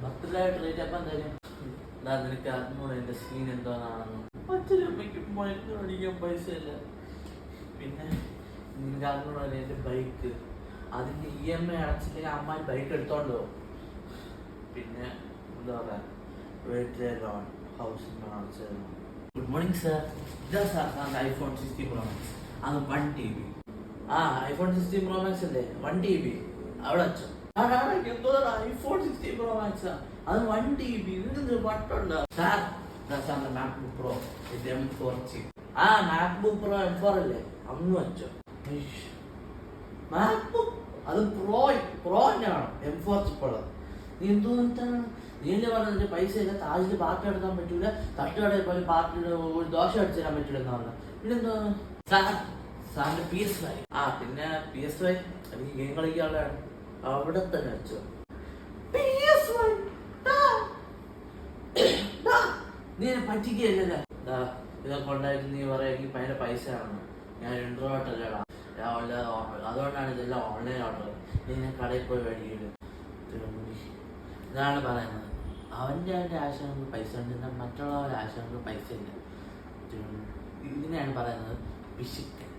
Birthday treat അപ്പം തരും. നിനക്ക് അറിഞ്ഞൂടെ എൻ്റെ സ്ക്രീൻ എന്തോന്നാണെന്ന്. അച്ഛനമ്മയ്ക്ക് മരുന്ന് മേടിക്കാൻ പൈസ ഇല്ല. പിന്നെ നിനക്ക് അറിഞ്ഞൂടെ എൻ്റെ ബൈക്ക്, അതിൻ്റെ EMI അടച്ചില്ലെങ്കിൽ അമ്മ ബൈക്ക് എടുത്തോണ്ട് പോകും. പിന്നെ എന്താ പറയുക, വീട്ടിലെ ലോൺ, ഹൗസിംഗ് ലോൺ അടച്ചത്. Good morning sir. ഇതാ സാർ iPhone 16 Pro Max. അത് 1 TB. iPhone 16 Pro Max അല്ലേ, 1 TB അവിടെ വെച്ചോ. എന്തോ iPhone 16 Pro Max അത് 1 TB. ഇതിന് വട്ടുണ്ടോ സാർ? സാറിന്റെ MacBook Pro M4 chip. MacBook Pro M4 അല്ലേ, അന്ന് വെച്ചോ. MacBook അത് പ്രോ തന്നെയാണ്, M4 chip ഉള്ളത്. നീ എന്തോന്നിട്ടാണ് നീ എന്നെ പറഞ്ഞ പൈസ ഇല്ല, താജിൽ പാർട്ടി എടുക്കാൻ പറ്റൂല, തട്ടുകടയിൽ പോലെ പാർട്ടിയുടെ ഒരു ദോശ അടിച്ചു തരാൻ പറ്റൂല എന്ന് പറഞ്ഞു. പിന്നെന്തോ സാറിന്റെ PS5. പിന്നെ PS5 എനിക്ക് ഗെയിം കളിക്കാനുള്ളതാണ്, അവിടെ തന്നെ വെച്ചോ. PS5 നീ എന്നെ പറ്റിക്കല്ലേ. ഇതൊക്കെ ഉണ്ടായിട്ട് നീ പറയാ എനിക്ക് ഭയങ്കര പൈസ ആണ്, ഞാൻ ഇൻട്രോവേർട്ട് അല്ലേടാ, അതുകൊണ്ടാണ് ഇതെല്ലാം ഓൺലൈൻ ഓർഡർ. നീ ഞാൻ കടയിൽ പോയി മേടിക്കില്ല. ഇതാണ് പറയുന്നത്. അവൻ്റെ ആശയങ്ങൾക്ക് പൈസ ഉണ്ട്, മറ്റുള്ളവരുടെ ആശയങ്ങൾക്ക് പൈസ ഇല്ല. ഇതിനെയാണ് പറയുന്നത് പിശുക്കൻ.